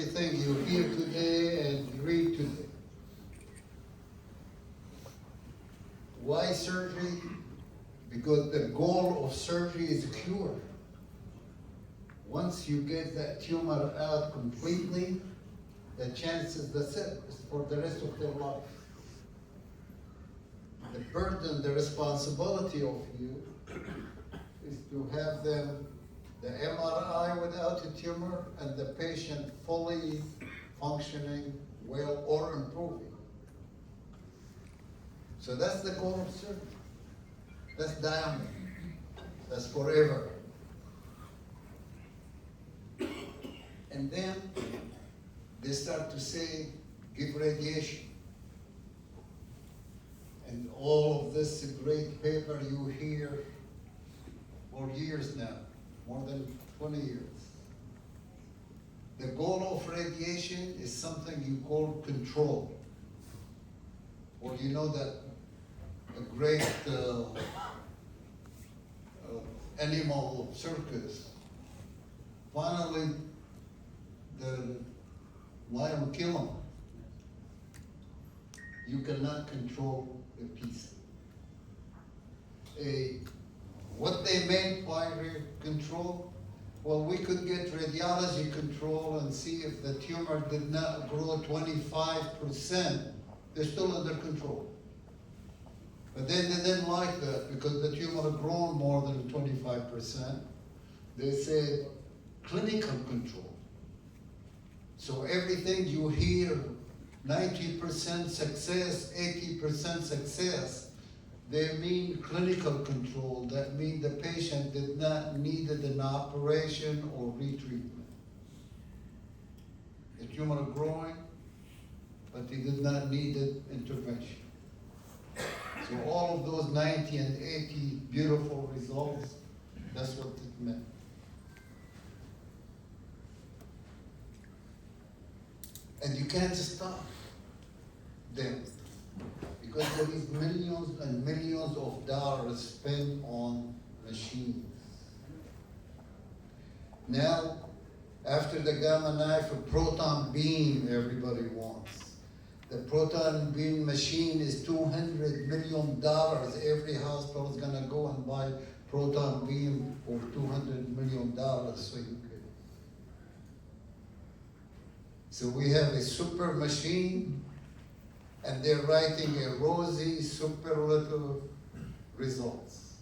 Everything you hear today and read today. Why surgery? Because the goal of surgery is cure. Once you get that tumor out completely, the chances, that's it, is for the rest of their life. The burden, the responsibility of you is to have them the MRI without a tumor and the patient fully functioning well or improving. So that's the goal of surgery. That's diamond. That's forever. And then they start to say, give radiation. And all of this great paper you hear for years now, more than 20 years. The goal of radiation is something you call control. Or you know that a great animal circus, finally the lion kill him. You cannot control the beast. What they meant by control? Well, we could get radiology control and see if the tumor did not grow 25%, they're still under control. But then they didn't like that because the tumor had grown more than 25%. They said clinical control. So everything you hear, 90% success, 80% success, they mean clinical control. That means the patient did not need an operation or retreatment. The tumor growing, but he did not need intervention. So all of those 90 and 80 beautiful results, that's what it meant. And you can't stop them because there is millions and millions of dollars spent on machines. Now, after the gamma knife, a proton beam everybody wants. The proton beam machine is $200 million. Every hospital is gonna go and buy proton beam for $200 million so you can. So we have a super machine and they're writing a rosy superlative results.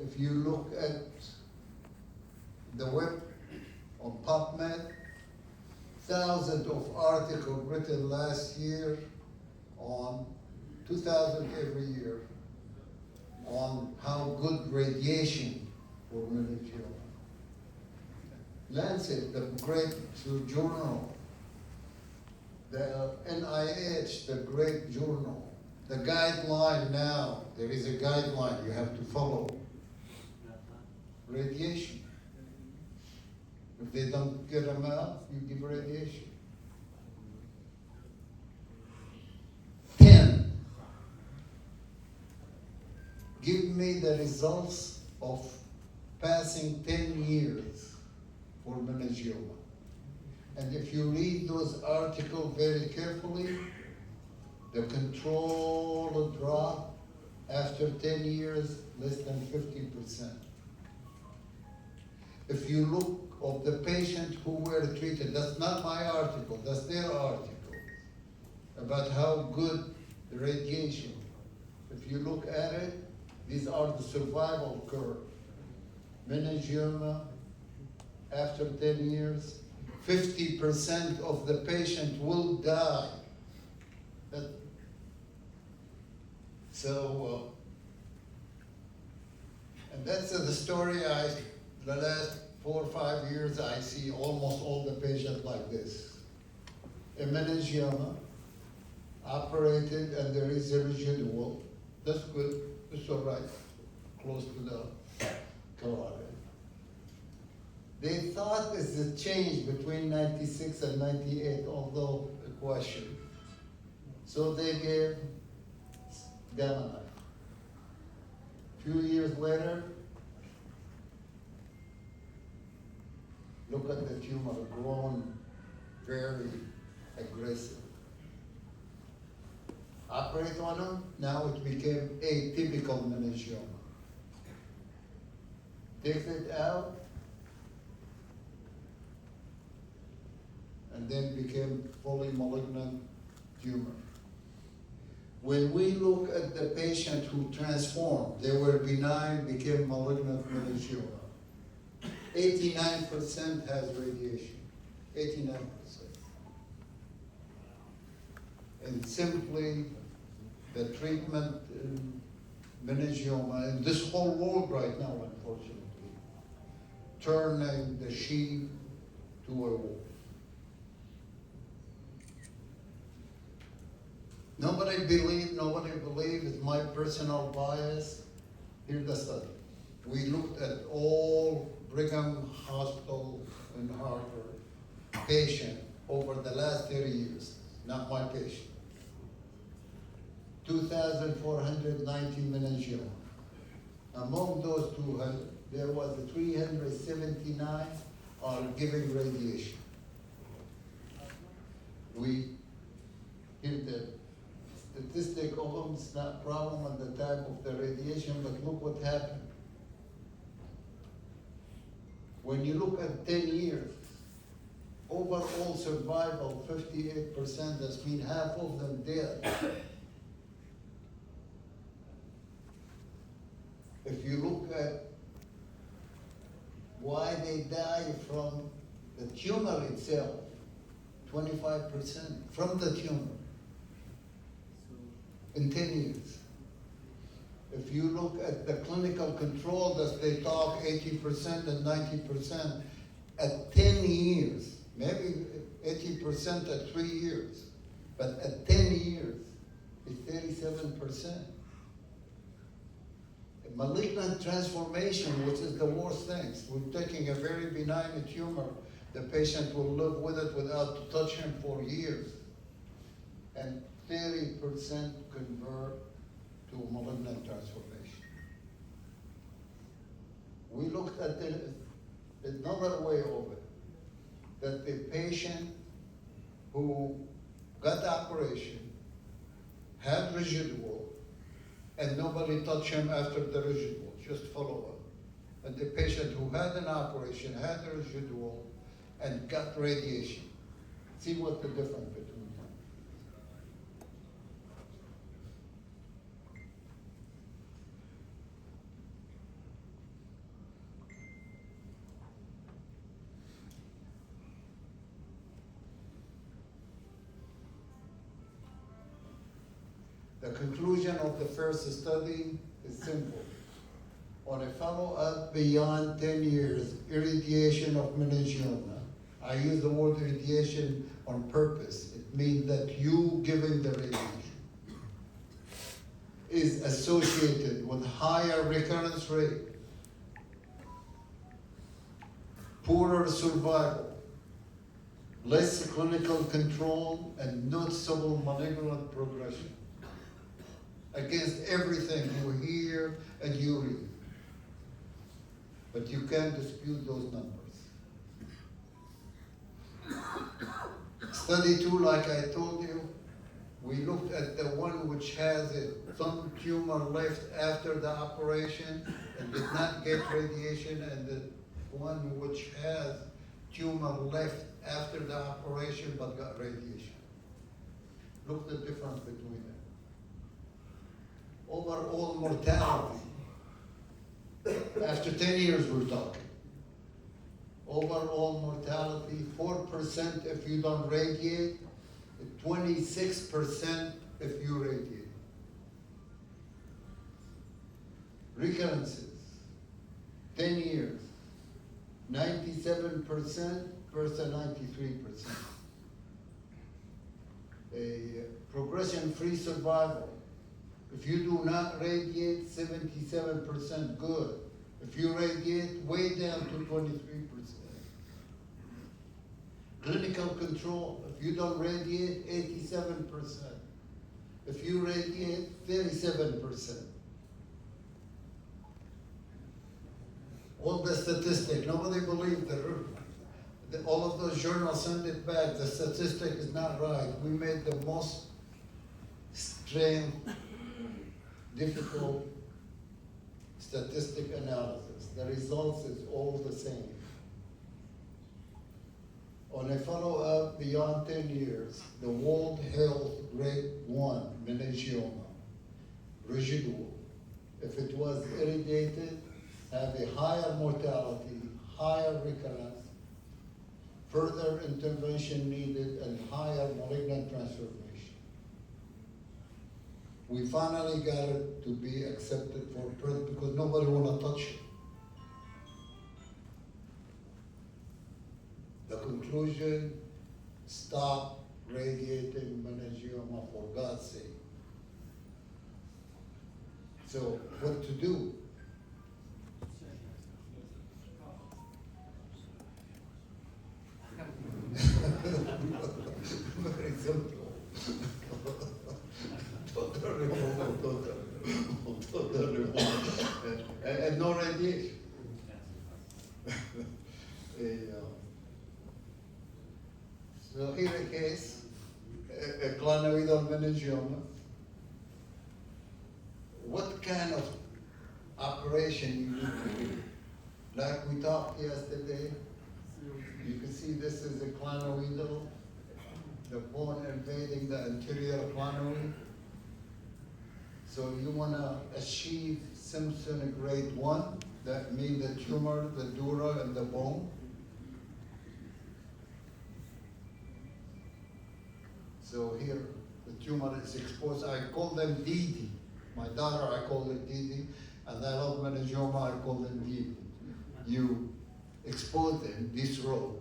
If you look at the web on PubMed, thousands of articles written last year on 2,000 every year on how good radiation for meningioma. Lancet, the great journal, the NIH, the great journal, the guideline now, there is a guideline you have to follow. Radiation. If they don't get them out, you give radiation. 10. Give me the results of passing 10 years for meningioma. And if you read those articles very carefully, the control drop after 10 years, less than 50%. If you look of the patients who were treated, that's not my article, that's their article, about how good the radiation. If you look at it, these are the survival curve. Meningioma, after 10 years, 50% of the patient will die. And that's the story the last 4 or 5 years, I see almost all the patients like this. A meningioma, operated, and there is a residual. That's good, it's all right, close to the carotid. They thought there's a change between 96 and 98, although a question. So they gave gamma knife. A few years later, Look at the tumor grown very aggressive. Operate on him, now it became atypical meningioma. Take it out, and then became fully malignant tumor. When we look at the patient who transformed, they were benign, became malignant meningioma. 89% has radiation, 89%. And simply the treatment in meningioma, in this whole world right now, unfortunately, turning the sheep to a wolf. Nobody believe, it's my personal bias. Here's the study. We looked at all Brigham Hospital and Harvard patient over the last 30 years, not my patient. 2,490 meningioma. Among those 200, there was 379 are giving radiation. Here the statistic of them is not a problem on the type of the radiation, but look what happened. When you look at 10 years, overall survival, 58%, that's mean half of them dead. If you look at why they die from the tumor itself, 25% from the tumor in 10 years. If you look at the clinical control that they talk 80% and 90%, at 10 years, maybe 80% at 3 years, but at 10 years, it's 37%. Malignant transformation, which is the worst thing. We're taking a very benign tumor, the patient will live with it without touching for years. And 30% convert to malignant transformation. We looked at another way of it, that the patient who got the operation had residual, and nobody touched him after the residual, just follow up. And the patient who had an operation, had the residual, and got radiation. See what the difference between them. The conclusion of the first study is simple. On a follow-up beyond 10 years, irradiation of meningioma. I use the word irradiation on purpose. It means that you giving the radiation is associated with higher recurrence rate, poorer survival, less clinical control, and noticeable malignant progression against everything you hear and you read. But you can't dispute those numbers. Study 2, like I told you, we looked at the one which has some tumor left after the operation and did not get radiation, and the one which has tumor left after the operation but got radiation. Look the difference between them. Overall mortality, after 10 years we're talking. Overall mortality, 4% if you don't radiate, 26% if you radiate. Recurrences, 10 years, 97% versus 93%. A progression-free survival. If you do not radiate, 77% good. If you radiate, way down to 23%. Clinical control, if you don't radiate, 87%. If you radiate, 37%. All the statistics, nobody believes all of those journals send it back, the statistic is not right. We made the most strange, difficult statistic analysis. The results is all the same. On a follow-up beyond 10 years, the World Health Grade 1 meningioma, residual, if it was irradiated, have a higher mortality, higher recurrence, further intervention needed, and higher malignant transformation. We finally got it to be accepted for print because nobody want to touch it. The conclusion, stop radiating meningioma for God's sake. So what to do? Very simple. Total removal, total removal, and no radiation. So here a case, a clinoidal meningioma. What kind of operation you need to do? Like we talked yesterday, you can see this is a clinoidal, the bone invading the anterior clinoid. So you want to achieve Simpson grade 1, that means the tumor, the dura, and the bone. So here, the tumor is exposed. I call them DD. My daughter, I call it DD, and I love meningioma, I call them DD. You expose them, this row,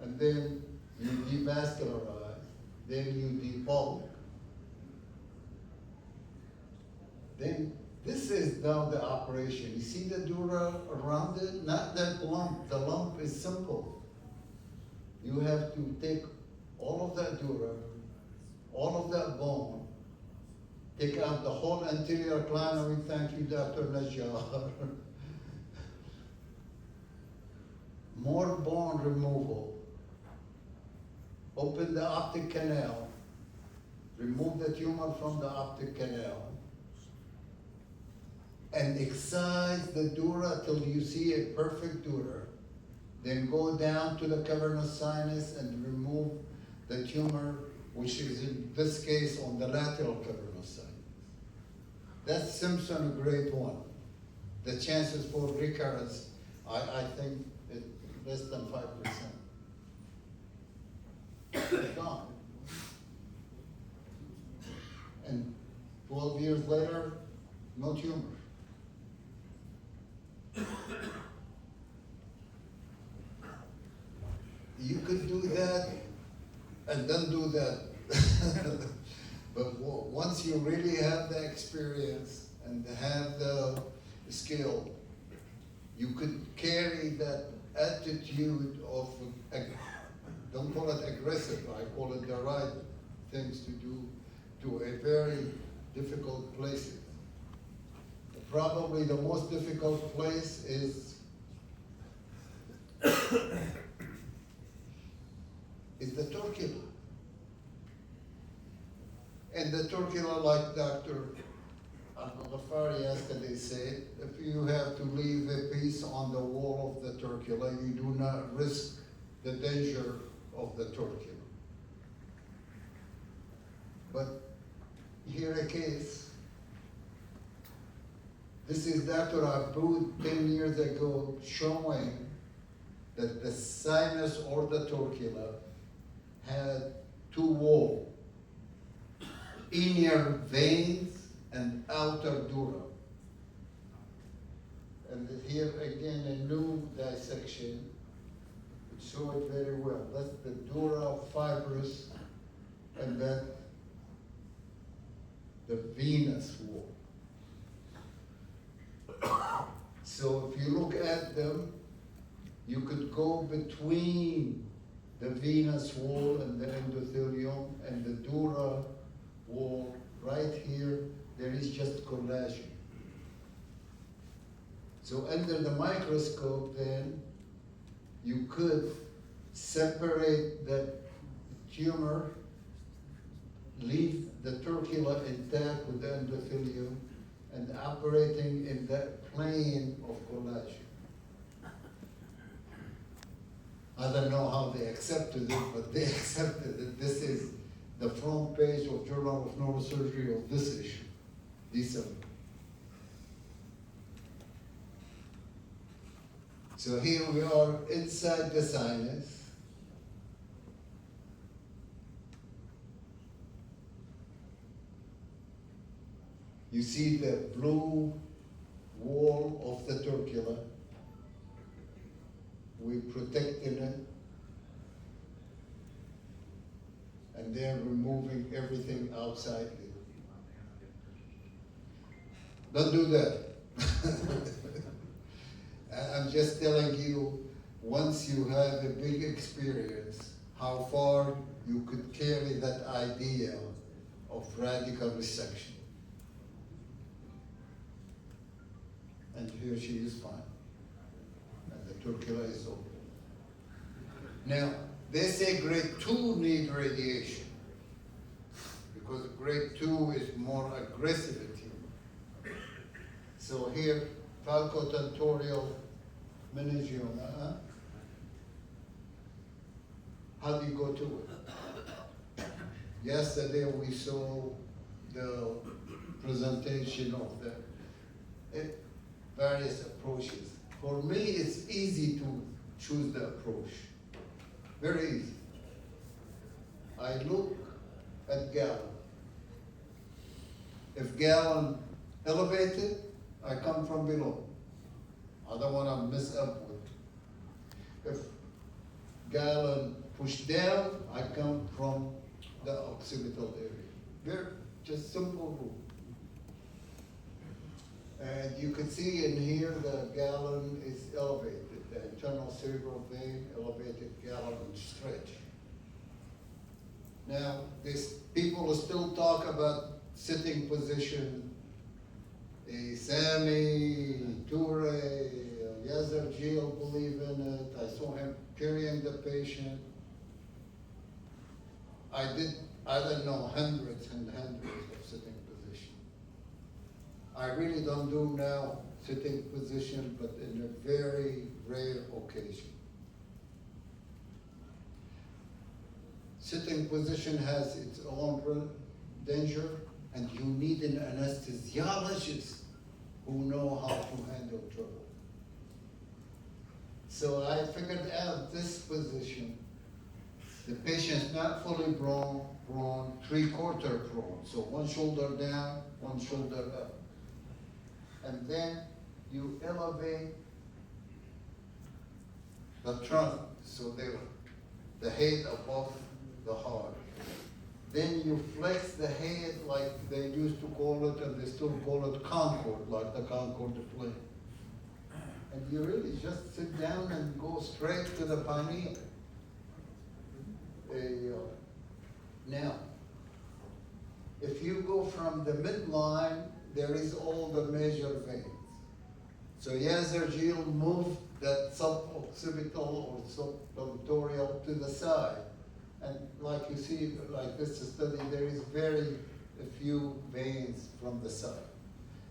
and then you devascularize, then you debulk. Then this is now the operation. You see the dura around it? Not that lump. The lump is simple. You have to take all of that dura, all of that bone, take out the whole anterior clinoid. Thank you, Dr. Najjar. More bone removal. Open the optic canal. Remove the tumor from the optic canal. And excise the dura till you see a perfect dura. Then go down to the cavernous sinus and remove the tumor, which is in this case on the lateral cavernous sinus. That's Simpson grade 1. The chances for recurrence, I think, is less than 5%. It's gone. And 12 years later, no tumor. You could do that and then do that. But once you really have the experience and have the skill, you could carry that attitude of, don't call it aggressive, I call it the right things to do, to a very difficult place. Probably the most difficult place is the torcular. And the torcular, like Dr. Al-Ghaffari yesterday said, if you have to leave a piece on the wall of the torcular, you do not risk the danger of the torcular. But here a case. This is Dr. Aboud 10 years ago showing that the sinus or the torcular had two walls, inner veins and outer dura. And here again a new dissection, which shows it very well. That's the dura fibrous and then the venous wall. So if you look at them, you could go between the venous wall and the endothelium and the dura wall. Right here, there is just collagen. So under the microscope then, you could separate the tumor, leave the turcula intact with the endothelium, and operating in that plane of collagen. I don't know how they accepted it, but they accepted it. This is the front page of Journal of Neurosurgery of this issue, December. So here we are inside the sinus. You see the blue wall of the turcula. We protecting it. And they're removing everything outside it. Don't do that. I'm just telling you, once you have a big experience, how far you could carry that idea of radical resection. And here she is fine. And the turcula is open. Now, they say grade 2 need radiation because grade 2 is more aggressive tumor. So here, falcotentorial meningioma. How do you go to it? Yesterday we saw the presentation of the various approaches. For me, it's easy to choose the approach. Very easy. I look at Galen. If Galen elevated, I come from below. I don't want to mess up with. If Galen pushed down, I come from the occipital area. Very just simple rule. And you can see in here the Galen is elevated. The internal cerebral vein elevated, Galen stretch. Now, people still talk about sitting position. Sami, Toure, Yasser Gil believe in it. I saw him carrying the patient. I don't know, hundreds and hundreds of sitting position. I really don't do now sitting position, but in a very rare occasion. Sitting position has its own danger, and you need an anesthesiologist who know how to handle trouble. So I figured out this position. The patient's not fully prone, 3/4 prone. So one shoulder down, one shoulder up. And then you elevate the trunk, so the head above the heart. Then you flex the head like they used to call it, and they still call it Concorde, like the Concorde plane. And you really just sit down and go straight to the pineal. Now, if you go from the midline, there is all the major veins. So Yasser Gil moved that suboccipital or subpunctorial to the side. And like you see, like this study, there is very few veins from the side.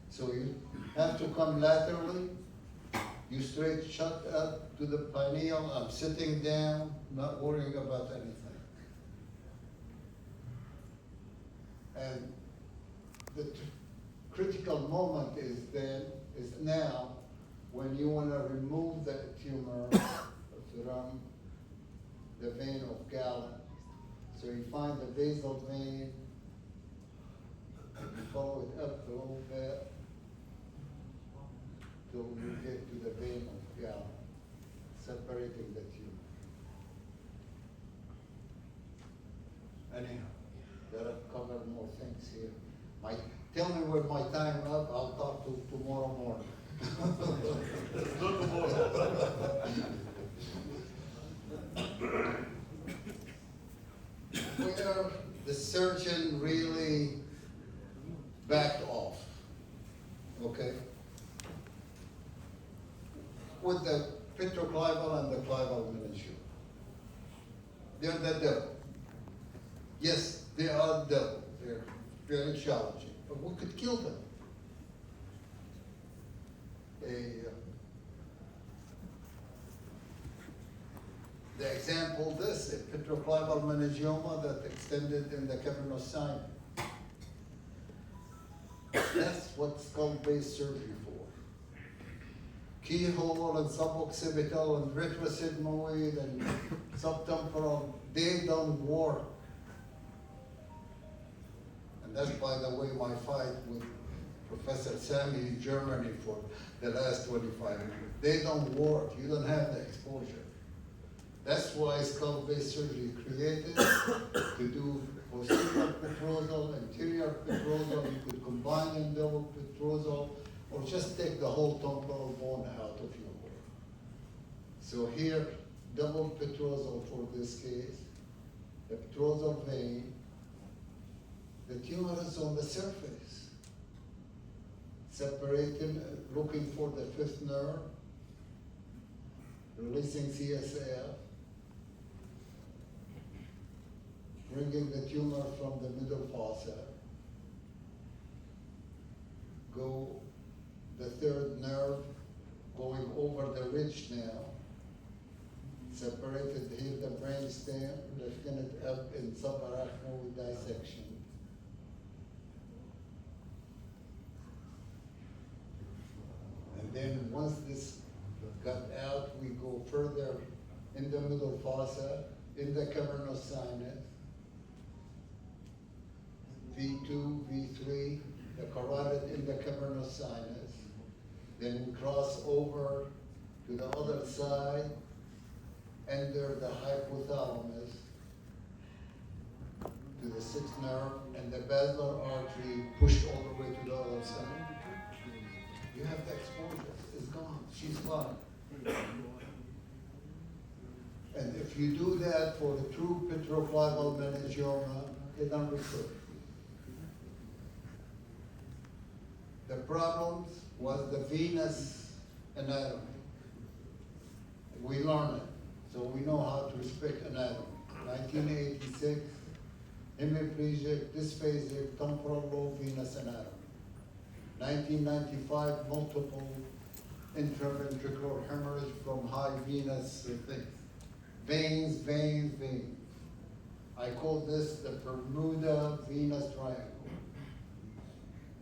So you have to come laterally. You straight shut up to the pineal. I'm sitting down, not worrying about anything. And the critical moment is now when you want to remove the tumor from the vein of Galen. So you find the basal vein, you follow it up a little bit till you get to the vein of Galen, separating the tumor. Anyhow, gotta cover more things here. Tell me when my time up, I'll talk to tomorrow morning. Where the surgeon really backed off, okay? With the petroclival and the clival meningioma. they're the devil. Yes, they are devil. They're very challenging, but we could kill them. The example, this, a petroclival meningioma that extended in the cavernous sinus. That's what skull-based surgery for. Keyhole and suboccipital and retrosigmoid and subtemporal, they don't work. And that's, by the way, my fight with Professor Sami in Germany for the last 25 years. They don't work, you don't have the exposure. That's why skull-based surgery created to do posterior petrosal, anterior petrosal. You could combine them double petrosal, or just take the whole temporal bone out of your work. So here, double petrosal for this case, the petrosal vein, the tumor is on the surface, separating, looking for the fifth nerve, releasing CSF, bringing the tumor from the middle fossa, go the third nerve, going over the ridge now, separated here the brainstem, lifting it up in subarachnoid dissection. And then once this got out, we go further in the middle fossa, in the cavernous sinus, V2, V3, the carotid in the cavernous sinus. Then we cross over to the other side, enter the hypothalamus, to the sixth nerve, and the basilar artery pushed all the way to the other side. You have the exposure, it's gone, she's gone. And if you do that for the true petroclival meningioma, it don't recur. The problems was the venous anatomy. We learned it, so we know how to respect anatomy. 1986, hemiplegic, dysphasic, temporal lobe venous anatomy. 1995, multiple intraventricular hemorrhage from high venous things. Veins, veins, veins. I call this the Bermuda venous triangle.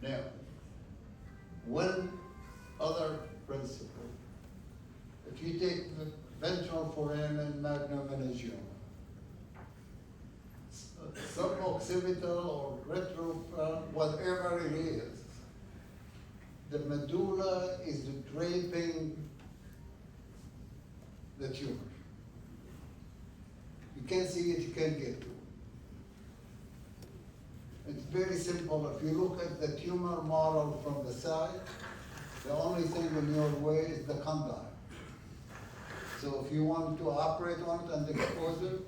Now, one other principle. If you take the ventral foramen magnum meningioma, suboccipital or retro, whatever it is, the medulla is draping the tumor. You can't see it, you can't get to it. It's very simple. If you look at the tumor model from the side, the only thing in your way is the condyle. So if you want to operate on it and expose it,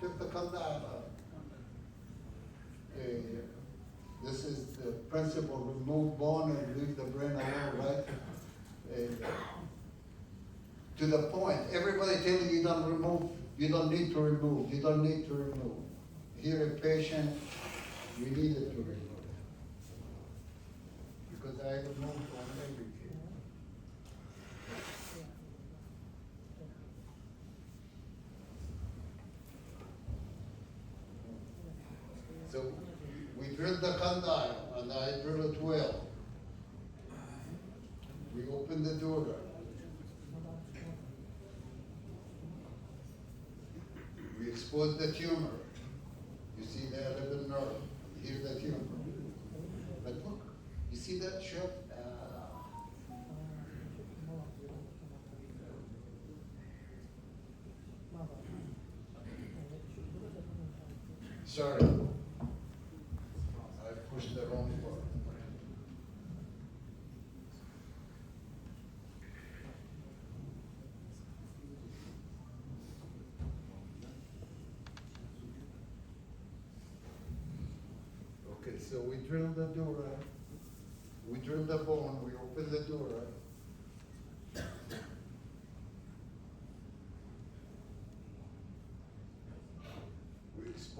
take the condyle out. This is the principle: remove bone and leave the brain alone, right? To the point, everybody telling you don't remove, you don't need to remove, you don't need to remove. Here a patient, we needed to remove it. Because I removed on every case. So we drilled the condyle, and I drilled it well. We opened the dura. We exposed the tumor. You see the 11th nerve. You hear the tumor. But look, you see that shot? Sorry. I pushed the wrong part. Okay, so we drilled the dura, we drilled the bone, we opened the dura.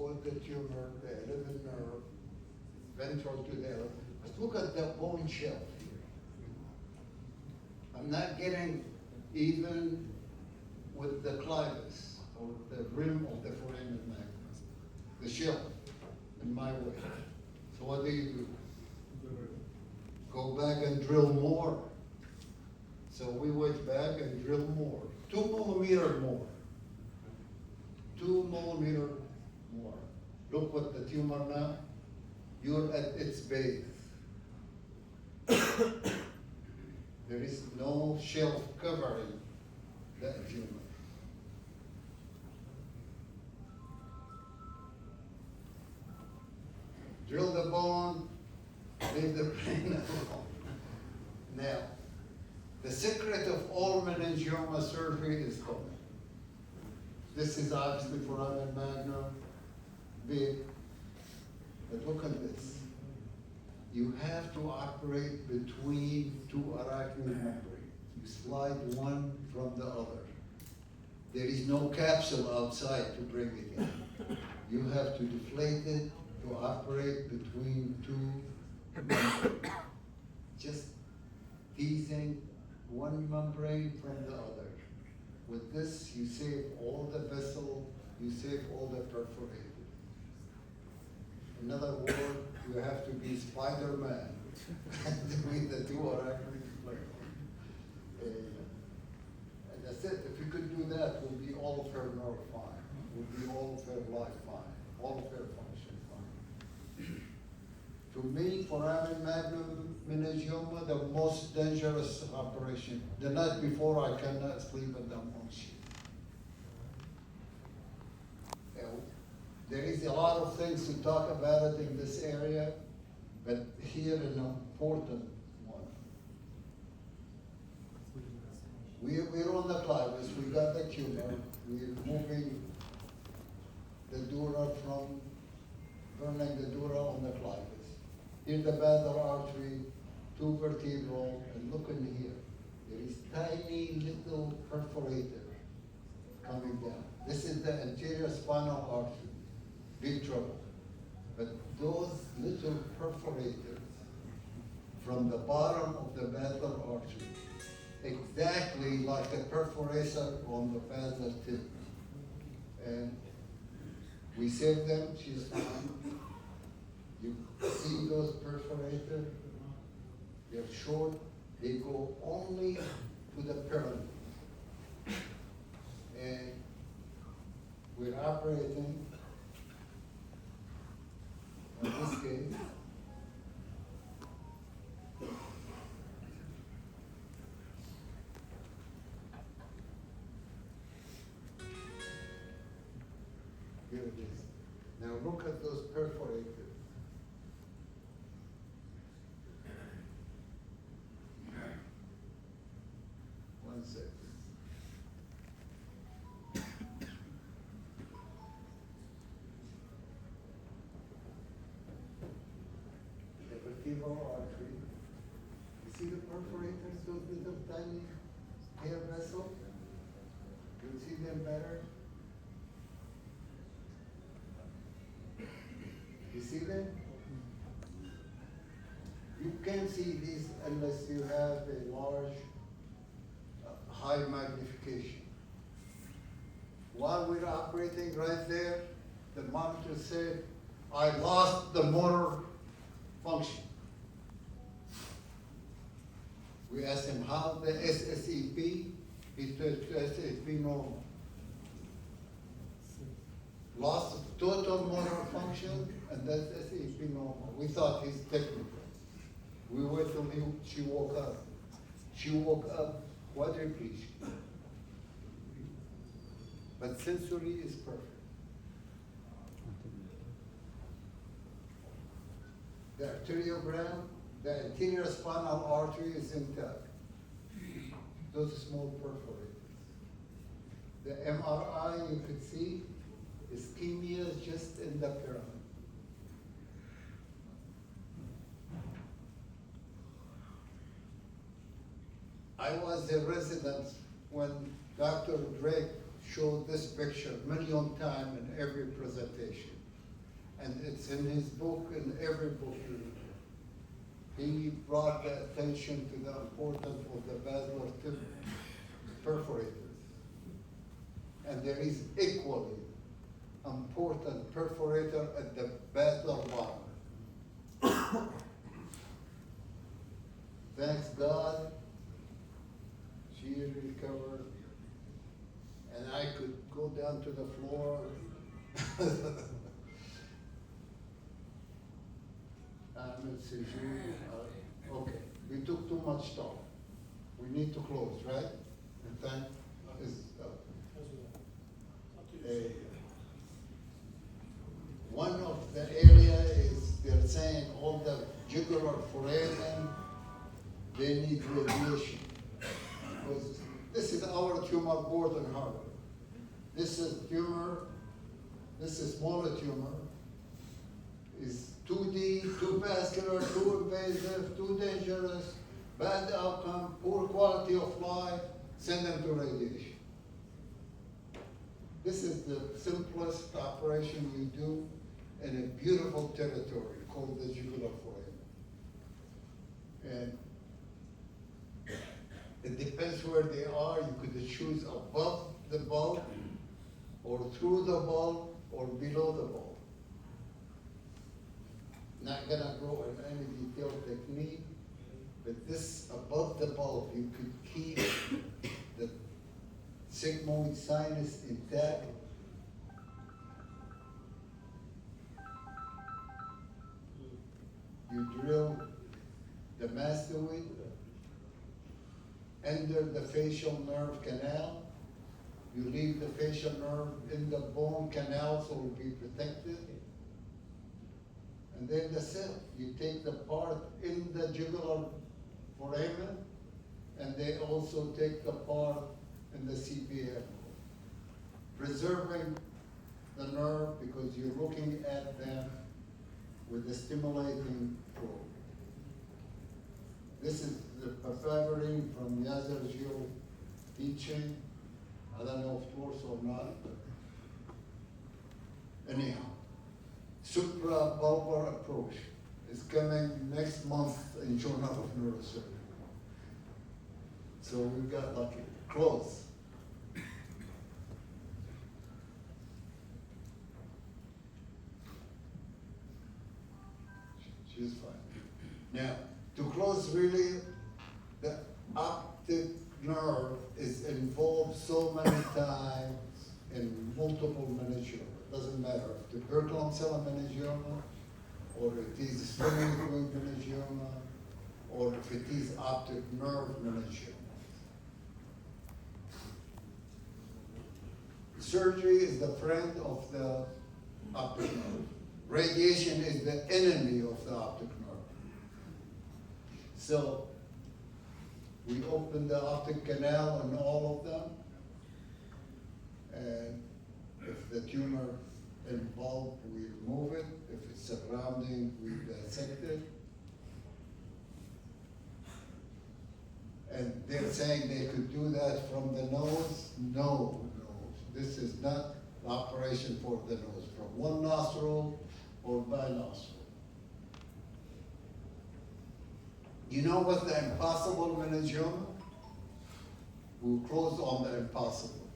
called the tumor, the 11th nerve, ventral to the 11th. Let's look at the bone shelf here. I'm not getting even with the clivus, or the rim of the foramen magnum, the shelf, in my way. So what do? Go back and drill more. So we went back and drilled more. 2 millimeter more. 2 millimeter more. Look what the tumor now. You're at its base. There is no shelf covering that tumor. Drill the bone, leave the brain alone. Now, the secret of all meningioma surgery is coming. This is obviously foramen magnum, big, but look at this. You have to operate between 2 arachnoid membranes. You slide one from the other. There is no capsule outside to bring it in. You have to deflate it to operate between 2 membranes. Just teasing one membrane from the other. With this, you save all the vessel, you save all the perforated. In other words, you have to be Spider-Man between the 2 arachnoid flares. And that's it. If you could do that, we'll be all of her nerve fine. We'll be all of her life fine. All of her function fine. To me, foramen magnum meningioma, the most dangerous operation. The night before, I cannot sleep at the on sheet. There is a lot of things to talk about it in this area, but here an important one. We're on the clivus, we got the tumor, we're moving the dura from, burning the dura on the clivus. Here the basal artery, 2 vertebral, and look in here. There is tiny little perforator coming down. This is the anterior spinal artery. Big trouble. But those little perforators from the bottom of the basal artery, exactly like a perforator on the basal tip. And we save them, she's fine. You see those perforators? They're short, they go only to the pyramid. And we're operating in this case. Here it is. Now look at those perforators. One second. Vertebral artery. You see the perforators, those little tiny hair vessels? You see them better? You see them? You can't see these unless you have a large, high magnification. While we're operating right there, the monitor said, I lost the motor function. We asked him how the SSEP, he said SSEP normal. Loss of total motor function, and that's SSEP normal. We thought he's technical. We waited till she woke up. She woke up quadriplegic. But sensory is perfect. The arteriogram, the anterior spinal artery is intact. Those small perforators. The MRI, you could see ischemia is just in the pyramid. I was a resident when Dr. Drake showed this picture a million times in every presentation. and it's in his book, in every book. He brought the attention to the importance of the basilar tip perforators. And there is equally important perforator at the basilar bottom. Thanks God, she recovered, and I could go down to the floor. Okay, we took too much time. We need to close, right? And thank one of the area is they're saying all the jugular foramen, they need radiation. Because this is our tumor board in Harvard. This is tumor, this is smaller tumor, is 2D, too vascular, too invasive, too dangerous, bad outcome, poor quality of life, send them to radiation. This is the simplest operation you do in a beautiful territory called the jugular foramen. And it depends where they are. You could choose above the bulb, or through the bulb, or below the bulb. Not gonna go in any detailed technique, but this above the bulb, you could keep the sigmoid sinus intact. You drill the mastoid, enter the facial nerve canal. You leave the facial nerve in the bone canal so it will be protected. And then that's it. You take the part in the jugular foramen, and they also take the part in the CPF, preserving the nerve because you're looking at them with the stimulating probe. This is the perfavorine from Yasser Gil teaching. I don't know if it works or not, but anyhow. Suprabulbar approach is coming next month in Journal of Neurosurgery. So we've got lucky. Close. She's fine. Now, to close really, the optic nerve is involved so many times in multiple meningioma. It doesn't matter if tuberculum cell meningioma, or it is sphenoid meningioma, or if it is optic nerve meningioma. Surgery is the friend of the optic nerve. Radiation is the enemy of the optic nerve. So we open the optic canal in all of them, and if the tumor involved, we remove it. If it's surrounding, we dissect it. And they're saying they could do that from the nose. No, this is not an operation for the nose, from one nostril or by nostril. You know what the impossible meningioma? We'll close on the impossible.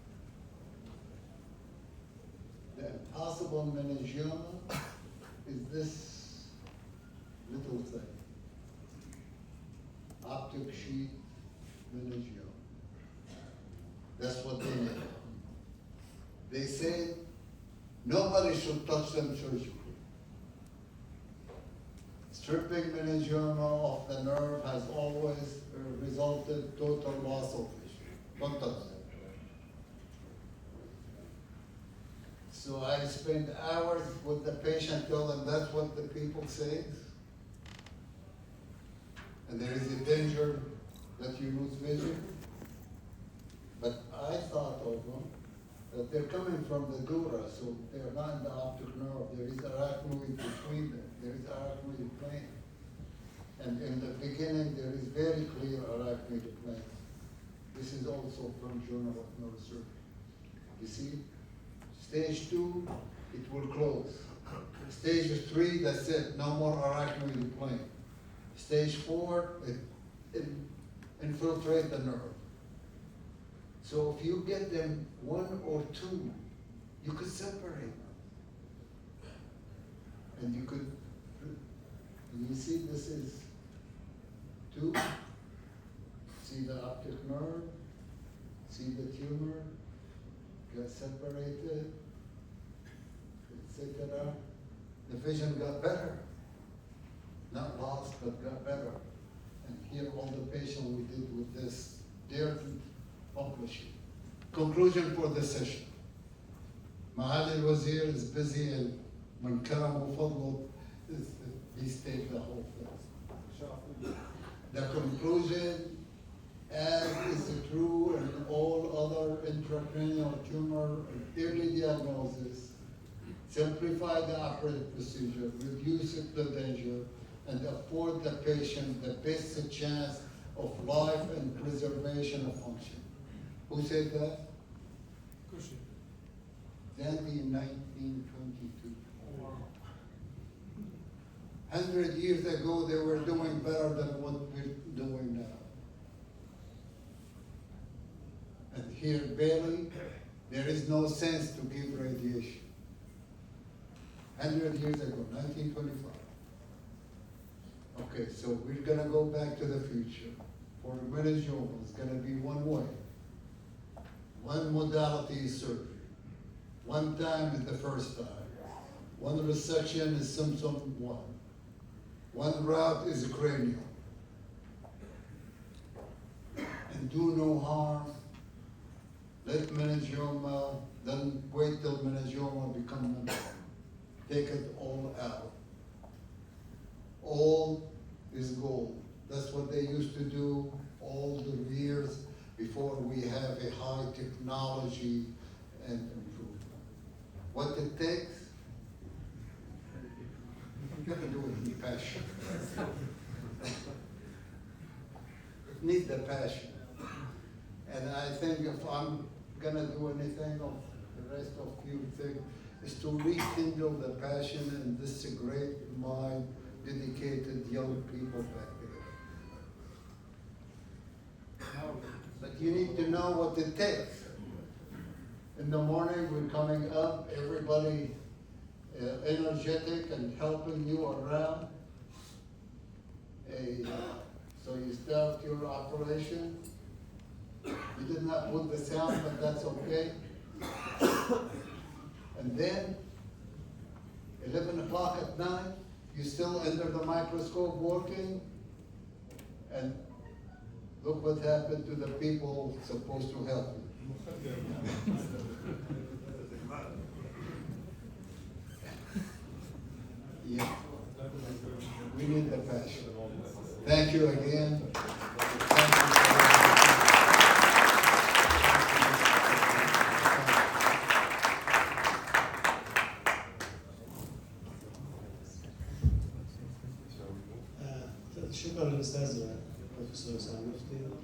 The impossible meningioma is this little thing. Optic sheath meningioma. That's what they need. They say nobody should touch them surgically. Stripping meningioma of the nerve has always resulted total loss of vision. Don't touch them. So I spend hours with the patient, tell them that's what the people say. And there is a danger that you lose vision. But I thought of them that they're coming from the dura, so they're not in the optic nerve. There is arachnoid between them. There is arachnoid plane. And in the beginning, there is very clear arachnoid plane. This is also from Journal of Neurosurgery. You see? Stage 2, it will close. Stage 3, that's it, no more arachnoid plane. Stage 4, it infiltrate the nerve. So if you get them 1 or 2, you could separate them. And you could, you see this is 2, see the optic nerve, see the tumor, got separated, etc. The vision got better. Not lost, but got better. And here all the patients we did with this, they're publishing. Conclusion for the session. معالي الوزير is busy and من كرمه وفضله he stayed the whole thing. The conclusion, as is true in all other intracranial tumor early diagnosis, simplify the operative procedure, reduce the danger, and afford the patient the best chance of life and preservation of function. Who said that? Gandhi in 1922. 100 years ago, they were doing better than what we're doing now. And here, barely, there is no sense to give radiation. 100 years ago, 1925. Okay, so we're gonna go back to the future. For meningioma, it's gonna be one way. One modality is surgery. One time is the first time. One resection is symptom 1. One route is cranial. And do no harm. Let meningioma, then wait till meningioma become meningioma. Take it all out. All is gold. That's what they used to do all the years before we have a high technology and improvement. What it takes, you gotta do it with passion. Need the passion. And I think if I'm gonna do anything of the rest of you think, is to rekindle the passion in this great mind, dedicated young people back there. But you need to know what it takes. In the morning, we're coming up, everybody energetic and helping you around. So you start your operation. You did not put the sound, but that's okay. And then, 11 o'clock at night, you still under the microscope working, and look what happened to the people supposed to help you. Yeah, we need the passion. Thank you again. Thank you. شكرا للاستاذ البروفيسور اسامه المفتي.